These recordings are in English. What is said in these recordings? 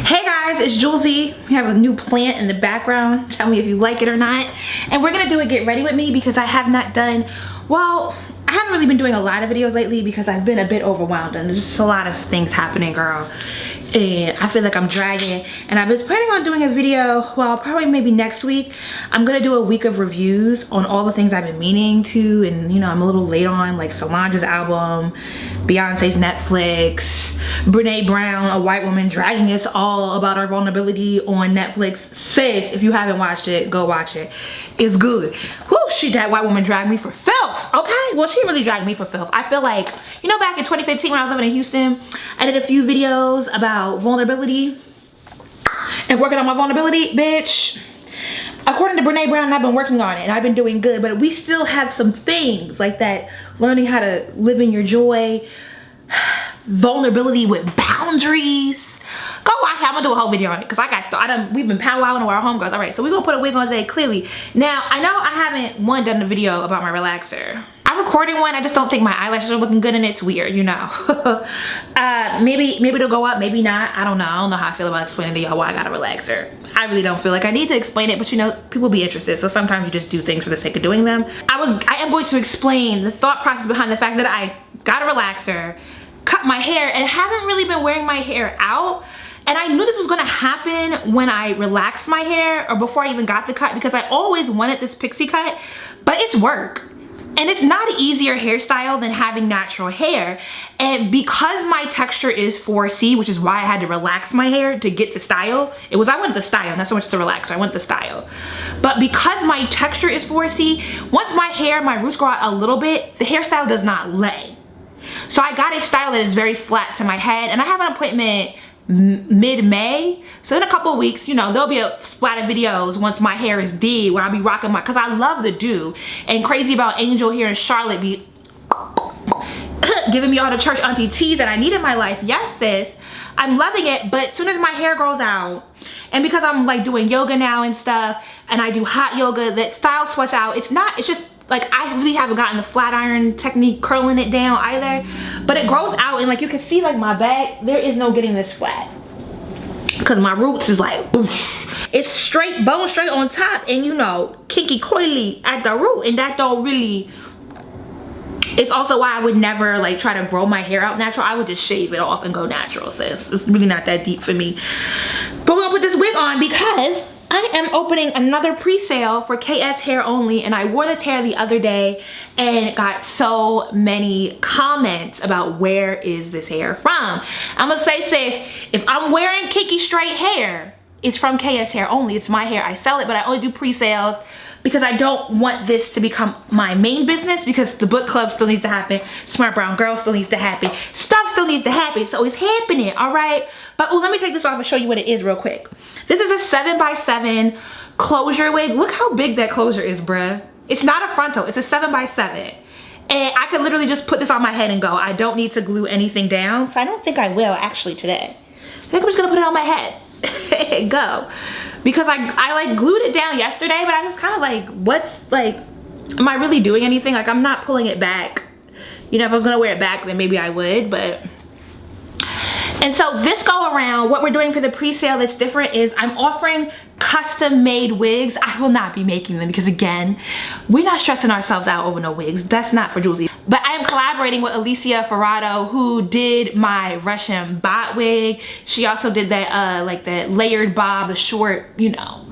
Hey guys, it's Julesy. We have a new plant in the background. Tell me if you like it or not. And we're gonna do a get ready with me because I have not done, well, I haven't really been doing a lot of videos lately because I've been a bit overwhelmed and there's just a lot of things happening, girl. And I feel like I'm dragging. And I was planning on doing a video, well, probably maybe next week. I'm gonna do a week of reviews on all the things I've been meaning to, and you know, I'm a little late on, like Solange's album, Beyonce's Netflix, Brene Brown, a white woman dragging us all about our vulnerability on Netflix. Sis, if you haven't watched it, go watch it. It's good. Whoo, that white woman dragged me for filth, okay? Well, she really dragged me for filth. I feel like, you know, back in 2015 when I was living in Houston, I did a few videos about vulnerability and working on my vulnerability, bitch. According to Brene Brown, I've been working on it and I've been doing good, but we still have some things like that, learning how to live in your joy, vulnerability with boundaries. Go watch it. I'm gonna do a whole video on it because we've been powwowing with our homegirls. All right, so we're gonna put a wig on today, clearly. Now, I know I haven't done a video about my relaxer. I'm recording one, I just don't think my eyelashes are looking good and it's weird, you know. Maybe it'll go up, maybe not. I don't know. I don't know how I feel about explaining to y'all why I got a relaxer. I really don't feel like I need to explain it, but you know, people be interested. So sometimes you just do things for the sake of doing them. I am going to explain the thought process behind the fact that I got a relaxer, cut my hair, and haven't really been wearing my hair out. And I knew this was gonna happen when I relaxed my hair or before I even got the cut, because I always wanted this pixie cut, but it's work. And it's not an easier hairstyle than having natural hair. And because my texture is 4C, which is why I had to relax my hair to get the style. I wanted the style, not so much the relaxer, I want the style. But because my texture is 4C, once my roots grow out a little bit, the hairstyle does not lay. So I got a style that is very flat to my head, and I have an appointment mid-May, so in a couple of weeks, you know, there'll be a splat of videos once my hair is did where I'll be rocking because I love the do, and crazy about Angel here in Charlotte be giving me all the church auntie teas that I need in my life. Yes, sis, I'm loving it. But as soon as my hair grows out, and because I'm like doing yoga now and stuff, and I do hot yoga, that style sweats out. It's just like, I really haven't gotten the flat iron technique curling it down either, but it grows out, and like you can see, like my back, there is no getting this flat because my roots is like boosh. It's straight, bone straight on top, and you know, kinky coily at the root, and that don't really. It's also why I would never like try to grow my hair out natural. I would just shave it off and go natural, sis. It's really not that deep for me. But we're gonna put this wig on because I am opening another pre-sale for KS Hair Only, and I wore this hair the other day and got so many comments about where is this hair from. I'm gonna say, sis, if I'm wearing kinky straight hair, it's from KS Hair Only. It's my hair, I sell it, but I only do pre-sales because I don't want this to become my main business, because the book club still needs to happen, Smart Brown Girl still needs to happen, stuff still needs to happen, so it's happening, all right? But let me take this off and show you what it is real quick. This is a 7x7 closure wig. Look how big that closure is, bruh. It's not a frontal, it's a 7x7. And I could literally just put this on my head and go. I don't need to glue anything down, so I don't think I will actually today. I think I'm just gonna put it on my head and go. Because I like glued it down yesterday, but I just kind of like, am I really doing anything? Like, I'm not pulling it back. You know, if I was gonna wear it back, then maybe I would, but. And so this go around, what we're doing for the pre-sale that's different is I'm offering custom made wigs. I will not be making them because, again, we're not stressing ourselves out over no wigs. That's not for Julesy. But I am collaborating with Alicia Ferrado, who did my Russian bot wig. She also did that like that layered bob, the short, you know,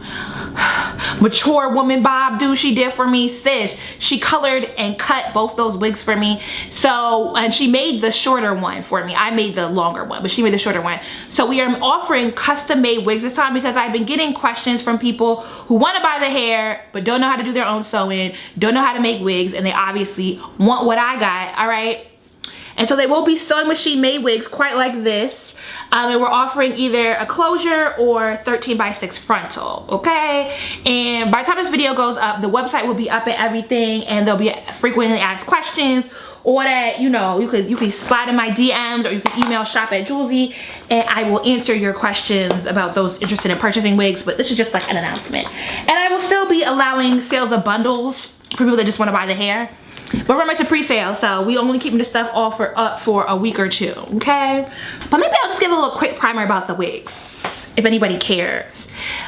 mature woman bob do she did for me. Sis, she colored and cut both those wigs for me. So, and she made the shorter one for me. I made the longer one, but she made the shorter one. So we are offering custom made wigs this time because I've been getting questions from people who want to buy the hair but don't know how to do their own sewing, don't know how to make wigs, and they obviously want what I got, all right? And so they will be sewing machine made wigs quite like this. And we're offering either a closure or 13x6 frontal, okay? And by the time this video goes up, the website will be up and everything, and there'll be frequently asked questions, or that, you know, you can slide in my DMs, or you can email shop@Julesy, and I will answer your questions about those interested in purchasing wigs. But this is just like an announcement. And I will still be allowing sales of bundles for people that just want to buy the hair. But remember, it's a pre-sale, so we only keeping this stuff up for a week or two, okay? But maybe I'll just give a little quick primer about the wigs. if anybody cares.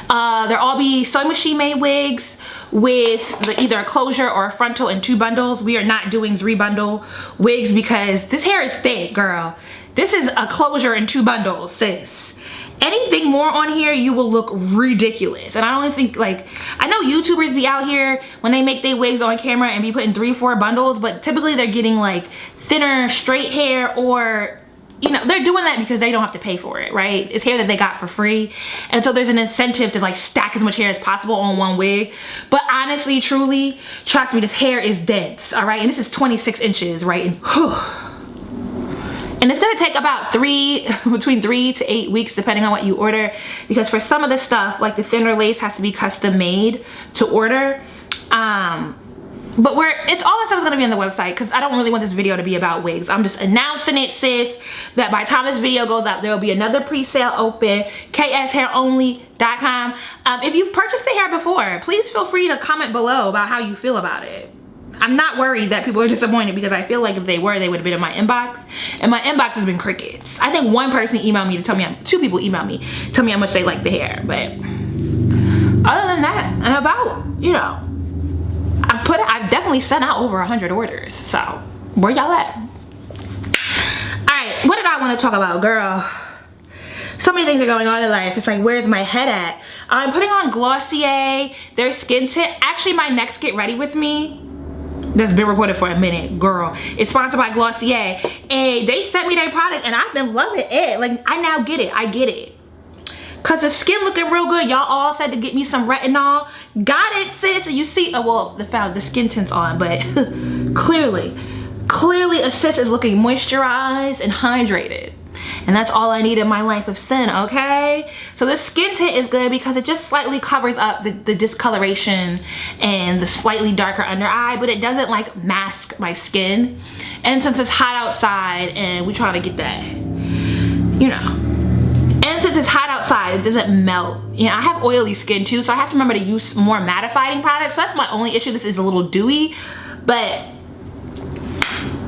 There'll all be sewing machine made wigs with either a closure or a frontal in 2 bundles. We are not doing 3 bundle wigs because this hair is thick, girl. This is a closure in 2 bundles, sis. Anything more on here, you will look ridiculous. And I don't think, like, I know YouTubers be out here when they make their wigs on camera and be putting 3-4 bundles, but typically they're getting like thinner straight hair, or you know, they're doing that because they don't have to pay for it, right? It's hair that they got for free. And so there's an incentive to like stack as much hair as possible on one wig. But honestly, truly, trust me, this hair is dense, all right? And this is 26 inches, right? And it's gonna take about between 3 to 8 weeks, depending on what you order. Because for some of the stuff, like the thinner lace has to be custom made to order. But all that stuff is gonna be on the website because I don't really want this video to be about wigs. I'm just announcing it, sis, that by the time this video goes up, there will be another pre-sale open, kshaironly.com. If you've purchased the hair before, please feel free to comment below about how you feel about it. I'm not worried that people are disappointed because I feel like if they were, they would have been in my inbox. And my inbox has been crickets. I think one person emailed me to tell me, 2 people emailed me, tell me how much they like the hair. But other than that, and about, you know, I've definitely sent out over 100 orders. So where y'all at? Alright, what did I want to talk about, girl? So many things are going on in life. It's like, where's my head at? I'm putting on Glossier, their skin tint. Actually, my next Get Ready With Me that's been recorded for a minute, girl, it's sponsored by Glossier, and they sent me their product and I've been loving it. Like, I now get it. I get it. Cause the skin looking real good. Y'all all said to get me some retinol. Got it, sis. And you see, oh well, the skin tint's on, but clearly a sis is looking moisturized and hydrated. And that's all I need in my life of sin, okay? So this skin tint is good because it just slightly covers up the discoloration and the slightly darker under eye, but it doesn't like mask my skin. And since it's hot outside and we try to get that, you know, and since it's hot outside, it doesn't melt. You know, I have oily skin too, so I have to remember to use more mattifying products. So that's my only issue. This is a little dewy, but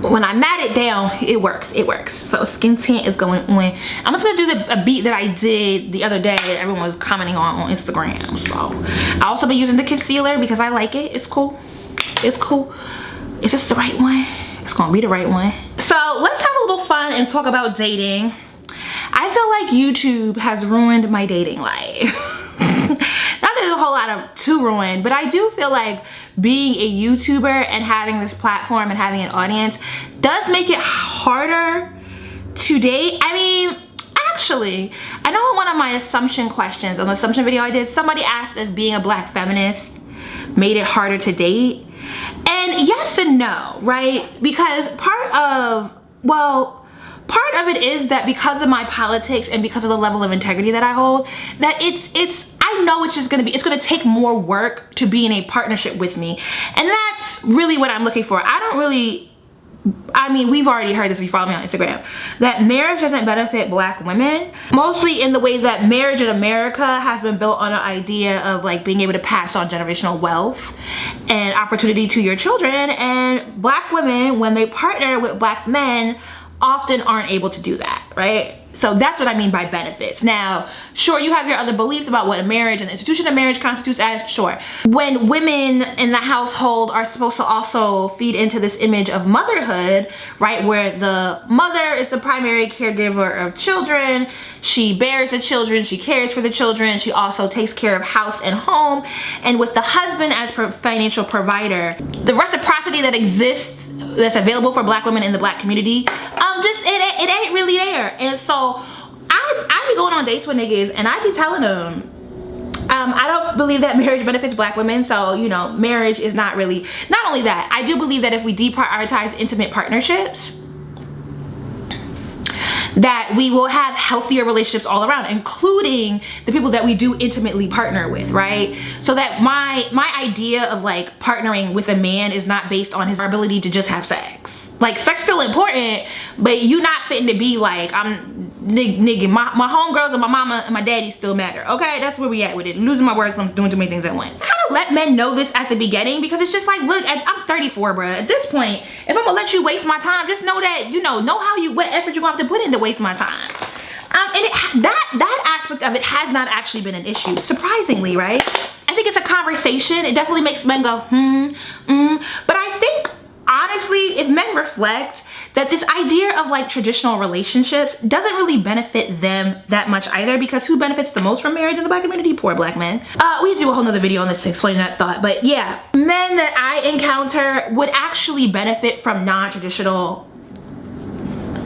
when I mat it down, it works. It works. So skin tint is going on. I'm just gonna do a beat that I did the other day that everyone was commenting on Instagram. So I also been using the concealer because I like it. It's cool. It's cool. Is this the right one? It's gonna be the right one. So let's have a little fun and talk about dating. I feel like YouTube has ruined my dating life. Not there's a whole lot to ruin, but I do feel like being a YouTuber and having this platform and having an audience does make it harder to date. I mean, actually, I know in one of my assumption questions, on the assumption video I did, somebody asked if being a black feminist made it harder to date. And yes and no, right? Because part of it is that because of my politics and because of the level of integrity that I hold, that I know it's gonna take more work to be in a partnership with me. And that's really what I'm looking for. I mean, we've already heard this if you follow me on Instagram, that marriage doesn't benefit black women, mostly in the ways that marriage in America has been built on an idea of like being able to pass on generational wealth and opportunity to your children. And black women, when they partner with black men, often aren't able to do that, right? So that's what I mean by benefits. Now, sure, you have your other beliefs about what a marriage and the institution of marriage constitutes as, sure. When women in the household are supposed to also feed into this image of motherhood, right, where the mother is the primary caregiver of children, she bears the children, she cares for the children, she also takes care of house and home, and with the husband as financial provider, the reciprocity that exists that's available for black women in the black community, it ain't really there. And so I be going on dates with niggas and I be telling them I don't believe that marriage benefits black women. So, you know, marriage is not only that, I do believe that if we deprioritize intimate partnerships, that we will have healthier relationships all around, including the people that we do intimately partner with, right? So that my idea of like partnering with a man is not based on his ability to just have sex. Like, sex still important, but you not fitting to be like, nigga, my homegirls and my mama and my daddy still matter, okay? That's where we at with it. Losing my words, I'm doing too many things at once. Kind of let men know this at the beginning, because it's just like, look, I'm 34, bro. At this point, if I'm gonna let you waste my time, just know that, you know what effort you're gonna have to put in to waste my time. And that aspect of it has not actually been an issue, surprisingly, right? I think it's a conversation. It definitely makes men go, But I think, honestly, if men reflect, that this idea of like traditional relationships doesn't really benefit them that much either, because who benefits the most from marriage in the Black community? Poor Black men. We do a whole nother video on this to explain that thought, but yeah, men that I encounter would actually benefit from non-traditional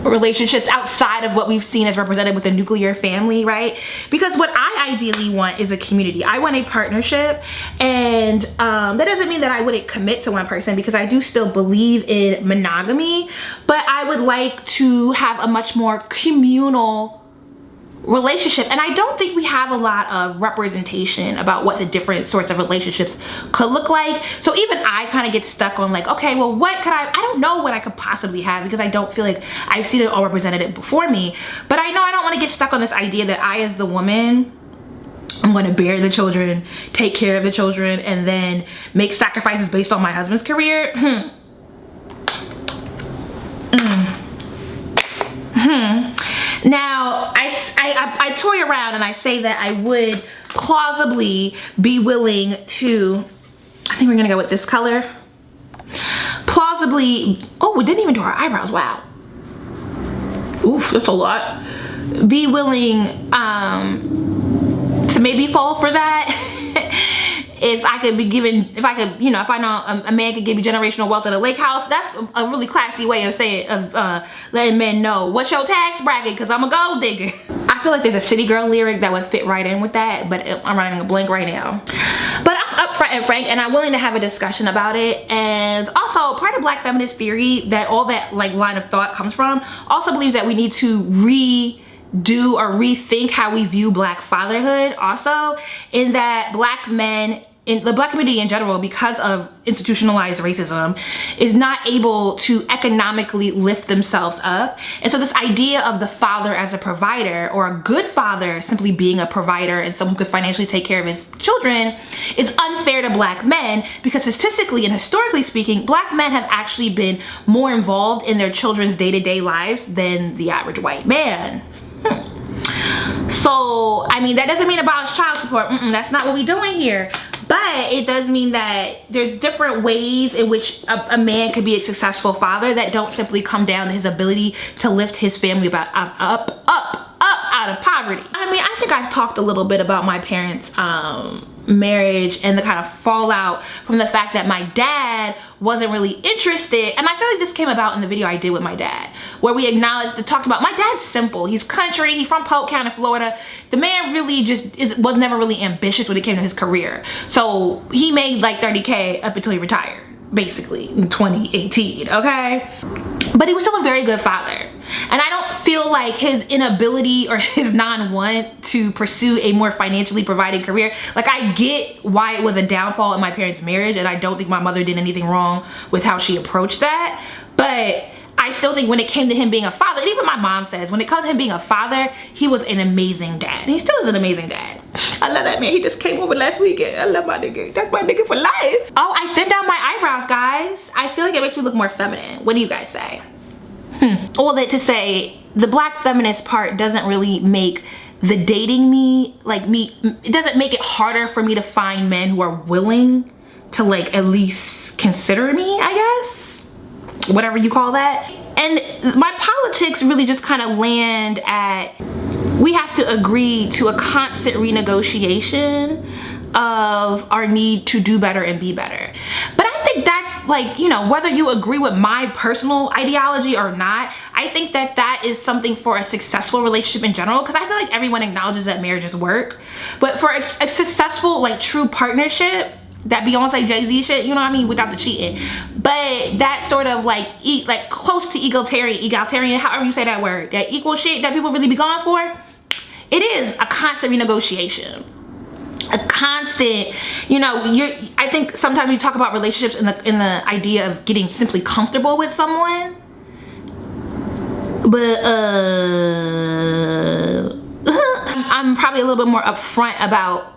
relationships outside of what we've seen as represented with the nuclear family, right? Because what I ideally want is a community. I want a partnership, and that doesn't mean that I wouldn't commit to one person, because I do still believe in monogamy, but I would like to have a much more communal relationship. And I don't think we have a lot of representation about what the different sorts of relationships could look like. So even I kind of get stuck on like, okay, well, what could I don't know what I could possibly have, because I don't feel like I've seen it all represented before me. But I know I don't want to get stuck on this idea that I, as the woman, I'm going to bear the children, take care of the children, and then make sacrifices based on my husband's career. Now, I toy around and I say that I would plausibly be willing to, I think we're gonna go with this color. Plausibly, oh, we didn't even do our eyebrows, wow. Oof, that's a lot. Be willing to maybe fall for that. If I could be given, if I could, you know, if I know a man could give you generational wealth at a lake house, that's a really classy way of saying, of letting men know, what's your tax bracket, because I'm a gold digger. I feel like there's a City Girl lyric that would fit right in with that, but I'm running a blank right now. But I'm upfront and frank, and I'm willing to have a discussion about it. And also, part of Black feminist theory that all that like line of thought comes from also believes that we need to redo or rethink how we view Black fatherhood also, in that Black men in the Black community in general, because of institutionalized racism, is not able to economically lift themselves up. And so this idea of the father as a provider, or a good father simply being a provider and someone who could financially take care of his children, is unfair to Black men, because statistically and historically speaking, Black men have actually been more involved in their children's day-to-day lives than the average white man. So, I mean, that doesn't mean abolish child support. That's not what we're doing here. But it does mean that there's different ways in which a man could be a successful father that don't simply come down to his ability to lift his family up out of poverty. I mean, I think I've talked a little bit about my parents' marriage and the kind of fallout from the fact that my dad wasn't really interested. And I feel like this came about in the video I did with my dad, where we talked about my dad's simple. He's country, he's from Polk County, Florida. The man really just was never really ambitious when it came to his career. So he made like 30K up until he retired, basically in 2018, okay? But he was still a very good father. And I don't feel like his inability or his non-want to pursue a more financially providing career, like I get why it was a downfall in my parents' marriage, and I don't think my mother did anything wrong with how she approached that. But I still think when it came to him being a father, and even my mom says, when it comes to him being a father, he was an amazing dad. He still is an amazing dad. I love that man. He just came over last weekend. I love my nigga. That's my nigga for life. Oh, I thinned out my eyebrows, guys. I feel like it makes me look more feminine. What do you guys say? All that to say, the Black feminist part doesn't really make the dating it doesn't make it harder for me to find men who are willing to like at least consider me, I guess, whatever you call that. And my politics really just kind of land at, we have to agree to a constant renegotiation of our need to do better and be better. But I think that's like, you know, whether you agree with my personal ideology or not, I think that that is something for a successful relationship in general, because I feel like everyone acknowledges that marriages work. But for a successful, like, true partnership, that Beyonce Jay-Z shit, you know what I mean, without the cheating, but that sort of like close to egalitarian, however you say that word, that equal shit that people really be going for, it is a constant renegotiation. A constant, you know, I think sometimes we talk about relationships in the idea of getting simply comfortable with someone, but I'm probably a little bit more upfront about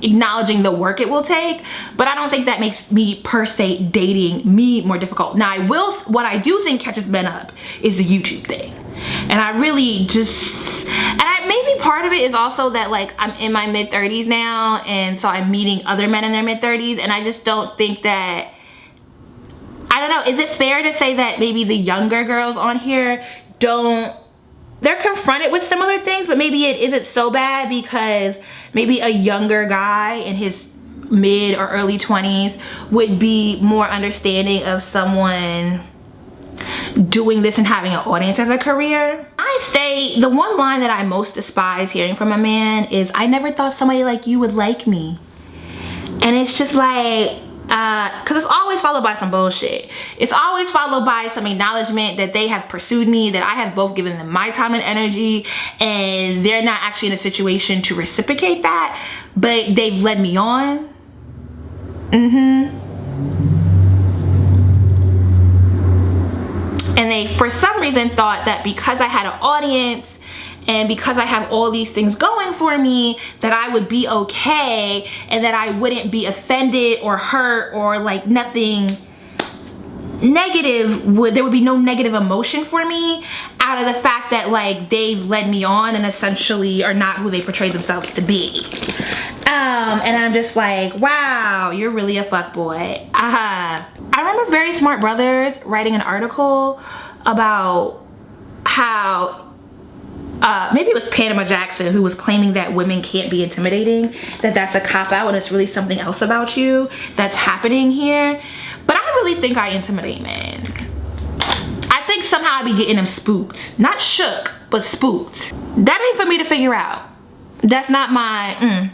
acknowledging the work it will take, but I don't think that makes me per se dating me more difficult. Now what I do think catches men up is the YouTube thing. And I really just, maybe part of it is also that like I'm in my mid-30s now, and so I'm meeting other men in their mid-30s, and I just don't think that, I don't know, is it fair to say that maybe the younger girls on here they're confronted with similar things, but maybe it isn't so bad because maybe a younger guy in his mid or early 20s would be more understanding of someone doing this and having an audience as a career. I say the one line that I most despise hearing from a man is, "I never thought somebody like you would like me." And it's just like, because it's always followed by some bullshit. It's always followed by some acknowledgement that they have pursued me, that I have both given them my time and energy, and they're not actually in a situation to reciprocate that, but they've led me on. And they, for some reason, thought that because I had an audience and because I have all these things going for me, that I would be okay and that I wouldn't be offended or hurt or like nothing negative, there would be no negative emotion for me out of the fact that like they've led me on and essentially are not who they portray themselves to be. And I'm just like, wow, you're really a fuckboy. I remember Very Smart Brothers writing an article about how maybe it was Panama Jackson who was claiming that women can't be intimidating, that that's a cop-out and it's really something else about you that's happening here. But I really think I intimidate men. I think somehow I be getting them spooked. Not shook, but spooked. That ain't for me to figure out. That's not my,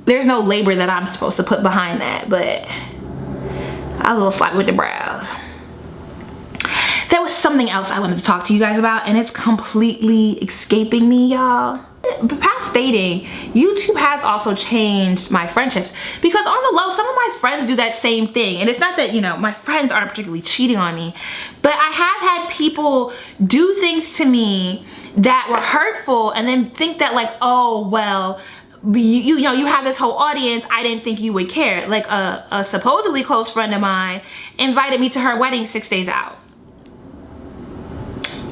there's no labor that I'm supposed to put behind that, but I was a little sloppy with the brows. There was something else I wanted to talk to you guys about, and it's completely escaping me, y'all. Past dating, YouTube has also changed my friendships, because on the low, some of my friends do that same thing. And it's not that, you know, my friends aren't particularly cheating on me, but I have had people do things to me that were hurtful and then think that like, oh, well, you know, you have this whole audience, I didn't think you would care. Like a supposedly close friend of mine invited me to her wedding 6 days out.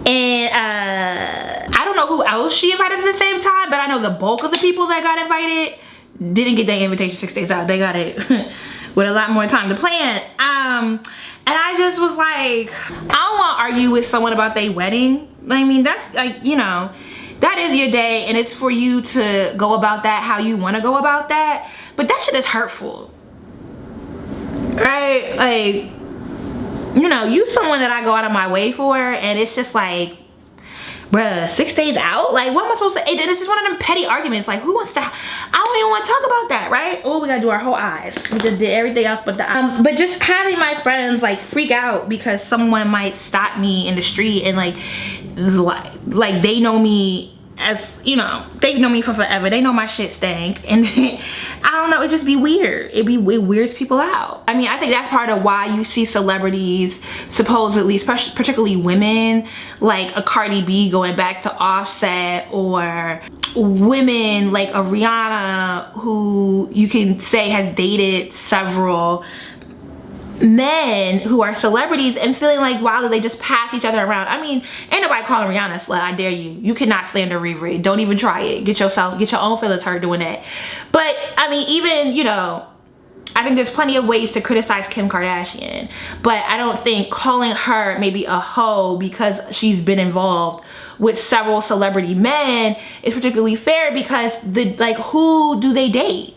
And I don't know who else she invited at the same time, but I know the bulk of the people that got invited didn't get their invitation 6 days out. They got it with a lot more time to plan. And I just was like, I don't want to argue with someone about their wedding. I mean, that's like, you know, that is your day and it's for you to go about that how you want to go about that. But that shit is hurtful, right? Like, you know, you someone that I go out of my way for, and it's just like, bruh, 6 days out? Like, what am I supposed to, this is one of them petty arguments. Like, who wants to, I don't even want to talk about that, right? Oh, we gotta do our whole eyes. We just did everything else but the but just having my friends like freak out because someone might stop me in the street and like they know me as, you know, they've known me for forever. They know my shit stank, and I don't know, it just be weird. It weirds people out. I mean, I think that's part of why you see celebrities, supposedly, especially particularly women, like a Cardi B going back to Offset, or women like a Rihanna, who you can say has dated several men who are celebrities, and feeling like, wow, they just pass each other around. I mean, ain't nobody calling Rihanna a slut, I dare you. You cannot slander Riri. Don't even try it. Get your own feelings hurt doing that. But I mean, even, you know, I think there's plenty of ways to criticize Kim Kardashian, but I don't think calling her maybe a hoe because she's been involved with several celebrity men is particularly fair, because like, who do they date?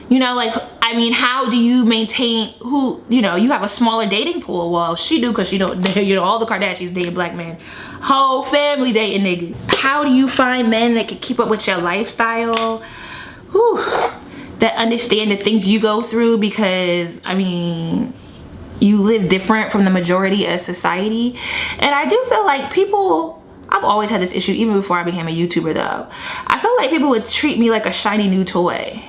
You know, like, I mean, how do you maintain who, you know, you have a smaller dating pool? Well, she do, because she don't, you know, all the Kardashians dating black men. Whole family dating niggas. How do you find men that can keep up with your lifestyle? Whew, that understand the things you go through, because, I mean, you live different from the majority of society. And I do feel like people, I've always had this issue, even before I became a YouTuber though. I feel like people would treat me like a shiny new toy.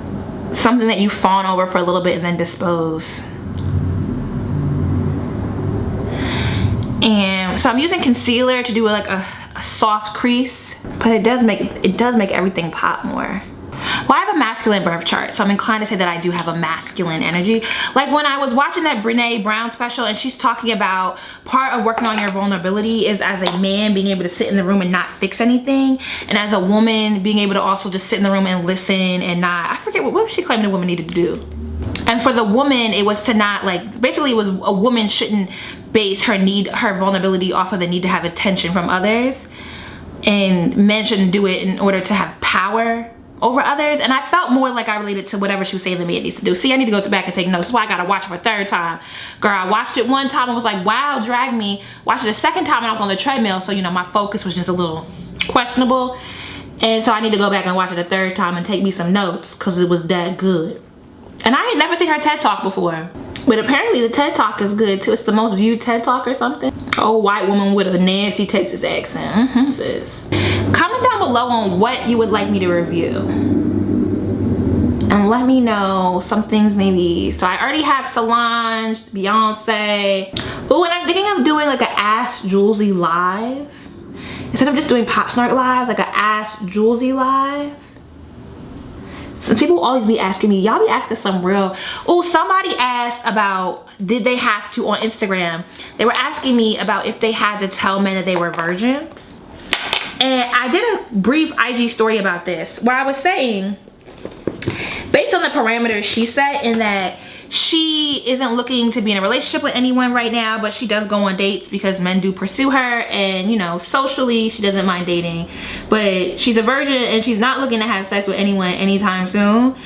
Something that you fawn over for a little bit and then dispose. And so I'm using concealer to do like a soft crease, but it does make everything pop more. Well, I have a masculine birth chart, so I'm inclined to say that I do have a masculine energy. Like when I was watching that Brene Brown special and she's talking about part of working on your vulnerability is as a man being able to sit in the room and not fix anything, and as a woman being able to also just sit in the room and listen and not, I forget what was she claiming a woman needed to do. And for the woman, it was to not, like, basically it was a woman shouldn't base her vulnerability off of the need to have attention from others, and men shouldn't do it in order to have power over others. And I felt more like I related to whatever she was saying the man needs to do. See, I need to go back and take notes. That's why I gotta watch it for a third time. Girl, I watched it one time and was like, wow, drag me. Watched it a second time and I was on the treadmill, so you know, my focus was just a little questionable. And so I need to go back and watch it a third time and take me some notes because it was that good. And I ain't never seen her TED Talk before. But apparently the TED Talk is good too. It's the most viewed TED Talk or something. Old white woman with a nasty Texas accent. Sis. Comment down below on what you would like me to review. And let me know some things maybe. So I already have Solange, Beyonce. Oh, and I'm thinking of doing like an Ask Julesy live. Instead of just doing Pop Snort lives, like an Ask Julesy live. Since people always be asking me, y'all be asking some real, oh, somebody asked about, did they have to on Instagram? They were asking me about if they had to tell men that they were virgins. And I did a brief IG story about this where I was saying, based on the parameters she set, in that she isn't looking to be in a relationship with anyone right now, but she does go on dates because men do pursue her, and you know, socially she doesn't mind dating, but she's a virgin and she's not looking to have sex with anyone anytime soon.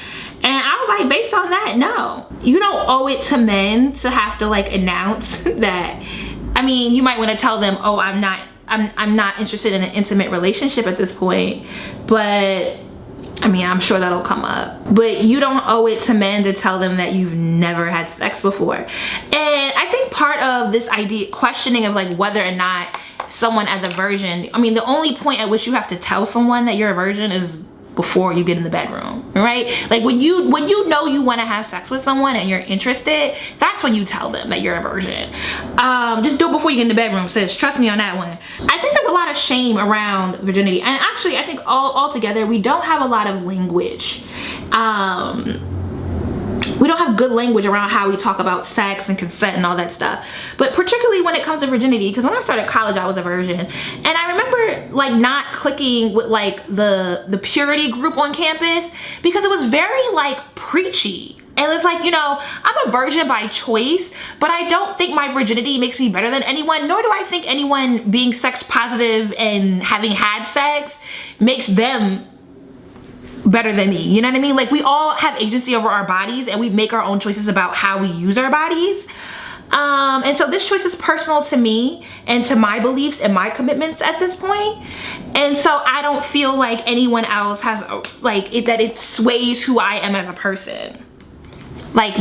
And I was like, based on that, no, you don't owe it to men to have to like announce that. I mean, you might want to tell them, oh, I'm not interested in an intimate relationship at this point, but I mean, I'm sure that'll come up. But you don't owe it to men to tell them that you've never had sex before. And I think part of this idea, questioning of like whether or not someone as a virgin, I mean, the only point at which you have to tell someone that you're a virgin is before you get in the bedroom, right? Like when you know you want to have sex with someone and you're interested, that's when you tell them that you're a virgin. Just do it before you get in the bedroom, sis. Trust me on that one. I think there's a lot of shame around virginity, and actually I think altogether we don't have a lot of language. We don't have good language around how we talk about sex and consent and all that stuff. But particularly when it comes to virginity, because when I started college, I was a virgin. And I remember like not clicking with like the purity group on campus because it was very like preachy. And it's like, you know, I'm a virgin by choice, but I don't think my virginity makes me better than anyone, nor do I think anyone being sex positive and having had sex makes them better than me. You know what I mean? Like, we all have agency over our bodies and we make our own choices about how we use our bodies. And so this choice is personal to me and to my beliefs and my commitments at this point. And so I don't feel like anyone else has like that it sways who I am as a person. Like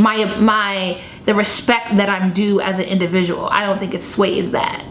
the respect that I'm due as an individual, I don't think it sways that.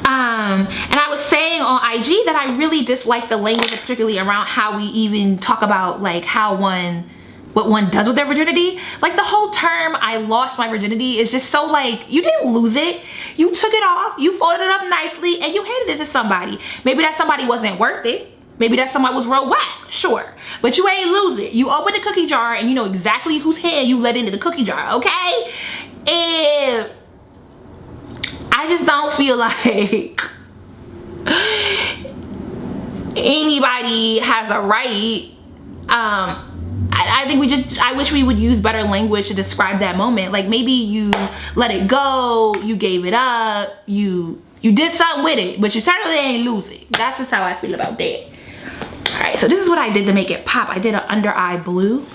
And I was saying on IG that I really dislike the language, particularly around how we even talk about like what one does with their virginity. Like the whole term, I lost my virginity, is just so like, you didn't lose it. You took it off, you folded it up nicely, and you handed it to somebody. Maybe that somebody wasn't worth it. Maybe that somebody was real whack, sure. But you ain't lose it. You open the cookie jar and you know exactly whose hand you let into the cookie jar, okay? And I just don't feel like anybody has a right. I think I wish we would use better language to describe that moment. Like maybe you let it go, you gave it up, you did something with it, but you certainly ain't lose it. That's just how I feel about that. All right, so this is what I did to make it pop. I did an under eye blue.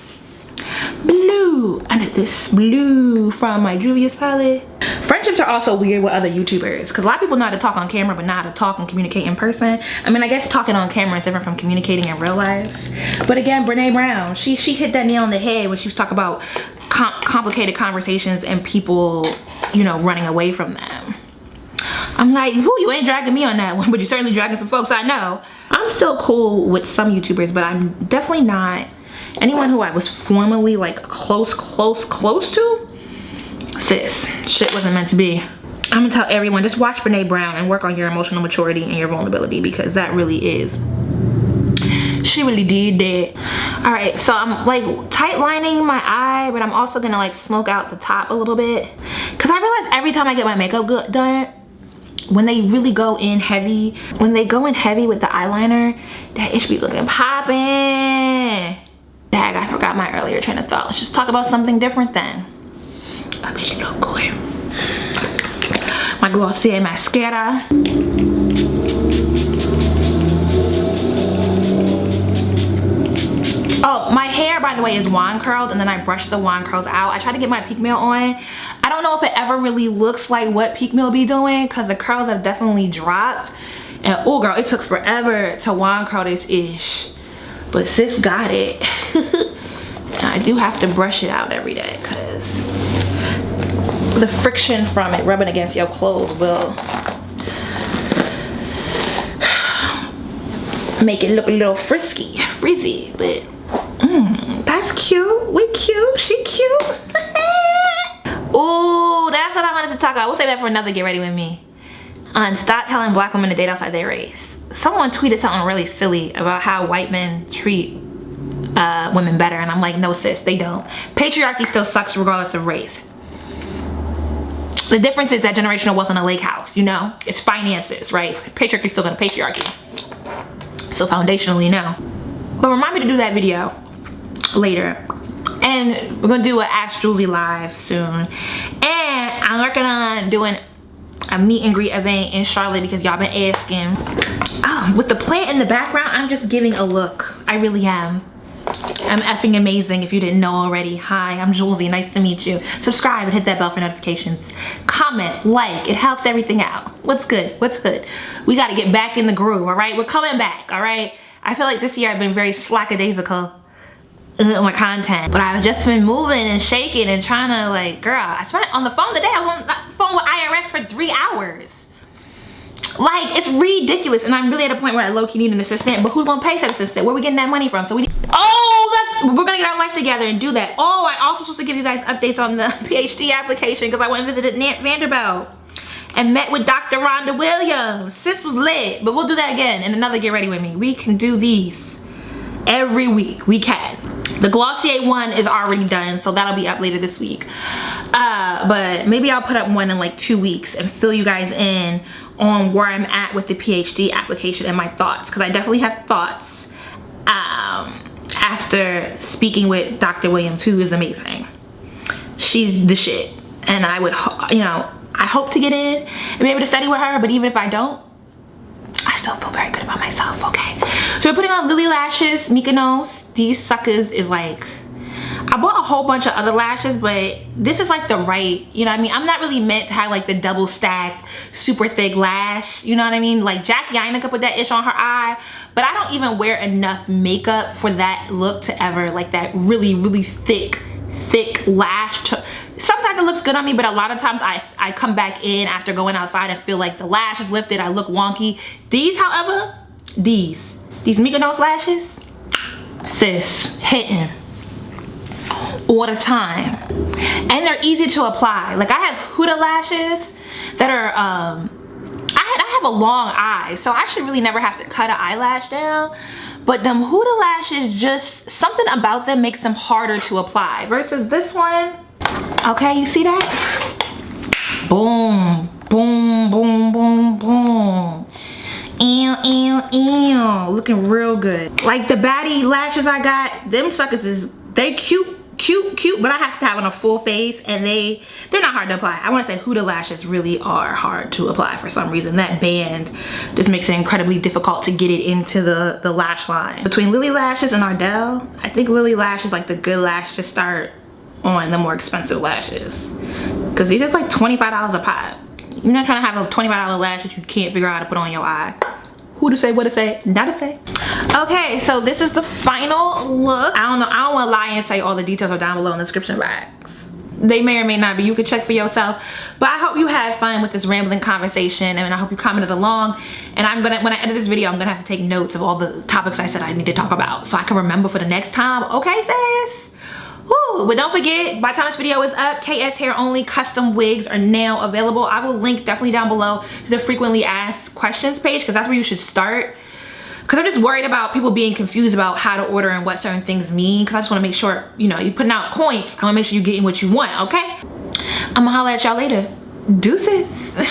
Under this blue from my Juvia's palette. Friendships are also weird with other YouTubers because a lot of people know how to talk on camera but not how to talk and communicate in person. I mean, I guess talking on camera is different from communicating in real life. But again, Brene Brown, she hit that nail on the head when she was talking about complicated conversations and people, you know, running away from them. I'm like, whoo, you ain't dragging me on that one, but you're certainly dragging some folks I know. I'm still cool with some YouTubers, but I'm definitely not anyone who I was formerly like close to. Sis, shit wasn't meant to be. I'm gonna tell everyone, just watch Brene Brown and work on your emotional maturity and your vulnerability, because that really is She really did that. All right, so I'm like tight lining my eye, but I'm also gonna like smoke out the top a little bit. Cause I realize every time I get my makeup done, when they really go in heavy, with the eyeliner, that it should be looking popping. Dag, I forgot my earlier train of thought. Let's just talk about something different then. I bet you look good. My Glossier Mascara. Oh, my hair, by the way, is wand curled, and then I brushed the wand curls out. I tried to get my pigment on. I don't know if it ever really looks like what pigment be doing, because the curls have definitely dropped. And oh girl, it took forever to wand curl this ish. But sis got it. And I do have to brush it out every day, because the friction from it rubbing against your clothes will make it look a little frizzy. But that's cute. We cute. She cute. Ooh, that's what I wanted to talk about. We'll save that for another Get Ready With Me. Stop telling black women to date outside their race. Someone tweeted something really silly about how white men treat women better, and I'm like, no sis, they don't. Patriarchy still sucks regardless of race. The difference is that generational wealth in a lake house, you know? It's finances, right? Patriarchy's still gonna patriarchy. So foundationally, no. But remind me to do that video later. And we're gonna do an Ask Julie live soon. And I'm working on doing a meet and greet event in Charlotte because y'all been asking. With the plant in the background, I'm just giving a look. I really am. I'm effing amazing if you didn't know already. Hi, I'm Julesy, nice to meet you. Subscribe and hit that bell for notifications. Comment, like, it helps everything out. What's good? What's good? We gotta get back in the groove, all right? We're coming back, all right? I feel like this year I've been very slackadaisical on my content, but I've just been moving and shaking and trying to like, girl, I spent on the phone today. I was on the phone with IRS for 3 hours. Like, it's ridiculous, and I'm really at a point where I low-key need an assistant, but who's gonna pay that assistant? Where we getting that money from? So we're gonna get our life together and do that. Oh, I also supposed to give you guys updates on the PhD application because I went and visited Vanderbilt and met with Dr. Rhonda Williams. Sis was lit, but we'll do that again in another Get Ready With Me. We can do these every week. We can. The Glossier one is already done, so that'll be up later this week. But maybe I'll put up one in like 2 weeks and fill you guys in on where I'm at with the PhD application and my thoughts, because I definitely have thoughts after speaking with Dr. Williams, who is amazing. She's the shit, and I would, you know, I hope to get in and be able to study with her, but even if I don't, I still feel very good about myself, okay? So we're putting on Lily lashes, Mykonos. These suckers is like, I bought a whole bunch of other lashes, but this is like the right, you know what I mean? I'm not really meant to have like the double stacked, super thick lash, you know what I mean? Like Jackie Aina could put that ish on her eye, but I don't even wear enough makeup for that look to ever like that really, really thick lash. Sometimes it looks good on me, but a lot of times I come back in after going outside and feel like the lash is lifted, I look wonky. These, however, these Mykonos lashes, sis, hitting all the time, and they're easy to apply. Like I have Huda lashes that are I have a long eye, so I should really never have to cut an eyelash down, but them Huda lashes, just something about them makes them harder to apply versus this one. Okay, you see that? Boom, boom, boom, boom, boom. Ew, ew, ew. Looking real good. Like the baddie lashes I got, them suckers is, they cute, but I have to have on a full face, and they're not hard to apply. I want to say Huda lashes really are hard to apply for some reason. That band just makes it incredibly difficult to get it into the lash line. Between Lily Lashes and Ardell, I think Lily Lash is like the good lash to start on the more expensive lashes, because these are like $25 a pop. You're not trying to have a $25 lash that you can't figure out how to put on your eye. Who to say, what to say, not to say. Okay, so this is the final look. I don't want to lie and say all the details are down below in the description box. They may or may not be. You can check for yourself. But I hope you had fun with this rambling conversation, and I hope you commented along. And when I edit this video, I'm gonna have to take notes of all the topics I said I need to talk about so I can remember for the next time. Okay, sis? Woo. But don't forget, by the time this video is up, KS Hair Only custom wigs are now available. I will link definitely down below to the frequently asked questions page, because that's where you should start. because I'm just worried about people being confused about how to order and what certain things mean, because I just want to make sure, you know, you're putting out points. I want to make sure you're getting what you want, okay? I'm gonna holler at y'all later. Deuces.